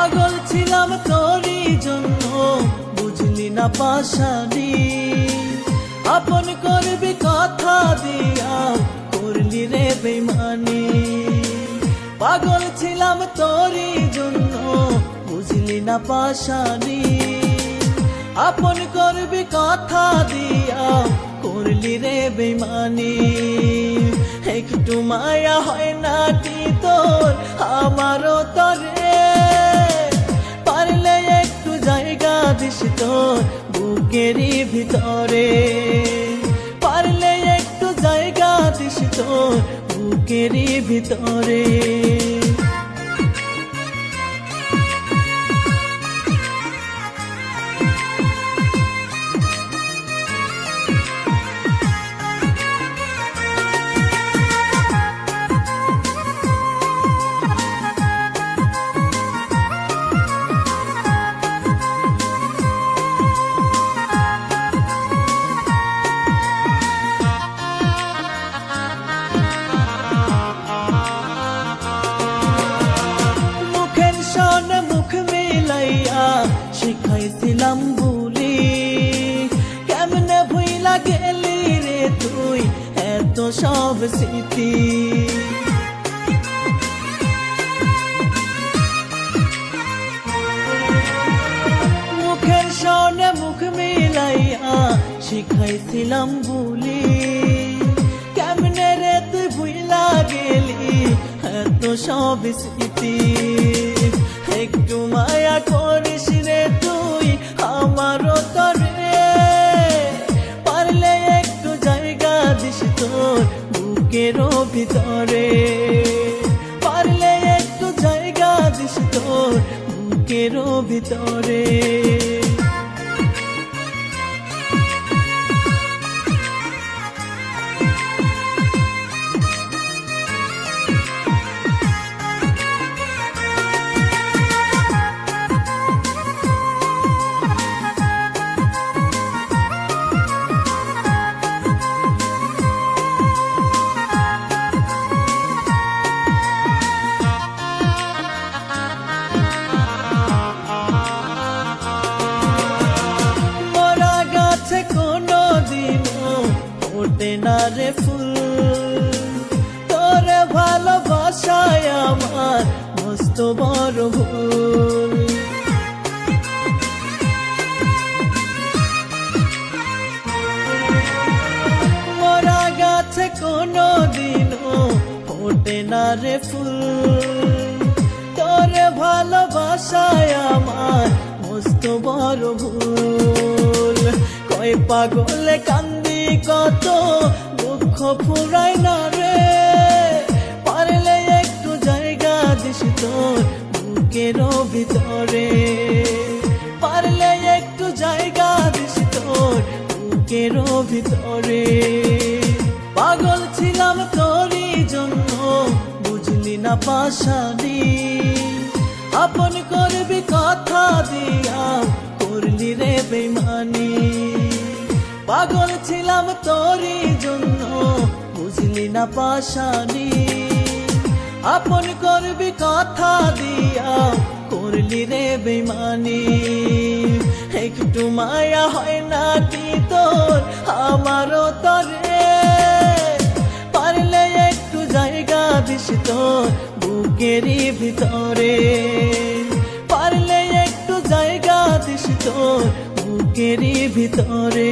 পাগল ছিলাম তোরই জন্য, বুঝলি না পাশানি। আপন করবি কথা দিয়া, করলি রে বেইমানি। পাগল ছিলাম তোরই জন্য, বুঝলি না পাশানি। আপন করবি কথা দিয়া, করলি রে বেইমানি। একটু মায়া হয় না কি তোর আমারও তরে, পারলে একটু জায়গা দিস তোর বুকেরই ভিতরে। পারলে একটু জায়গা দিস তোর বুকেরই ভিতরে। শিখাইছিলাম ভুলি, কেমনে ভুইলা গেলি রে তুই এত সব স্মৃতি। মুখের সনে মুখ মিলাইয়া শিখাইছিলাম ভুলি, কেমনে রে তুই ভুইলা গেলি এত সব স্মৃতি। একটু মায়া করিস রে তুই আমারও তরে, পারলে একটু জায়গা দিস তোর বুকেরও ভিতরে। পারলে একটু জায়গা দিস তোর বুকেরও ভিতরে। না রে ফুল তোরে ভালোবাসায় আমার মস্ত বড় ভুল। মরা গাছে কোনো দিনও ফোটে না রে ফুল, তোরে ভালোবাসায় আমার মস্ত বড় ভুল। কয় পাগলে কান্দি কত দুঃখ ফুরায় না রে, পারলে একটু জায়গা দিস তোর বুকেরও ভিতরে। পারলে একটু জায়গা দিস তোর বুকেরও ভিতরে। পাগল ছিলাম তোরই জন্য, বুঝলি না পাশানি। আপন করবি কথা দিয়া, করলি রে বেইমানি। পাগল ছিলাম তোরই জন্য, বুঝলি না পাশানি। আপন করবি কথা দিয়া, করলি রে বেইমানি। একটু মায়া হয় না কি তোর আমারও তরে, পারলে একটু জায়গা দিস তোর বুকেরই ভিতরে। পারলে একটু জায়গা দিস তোর বুকেরই ভিতরে।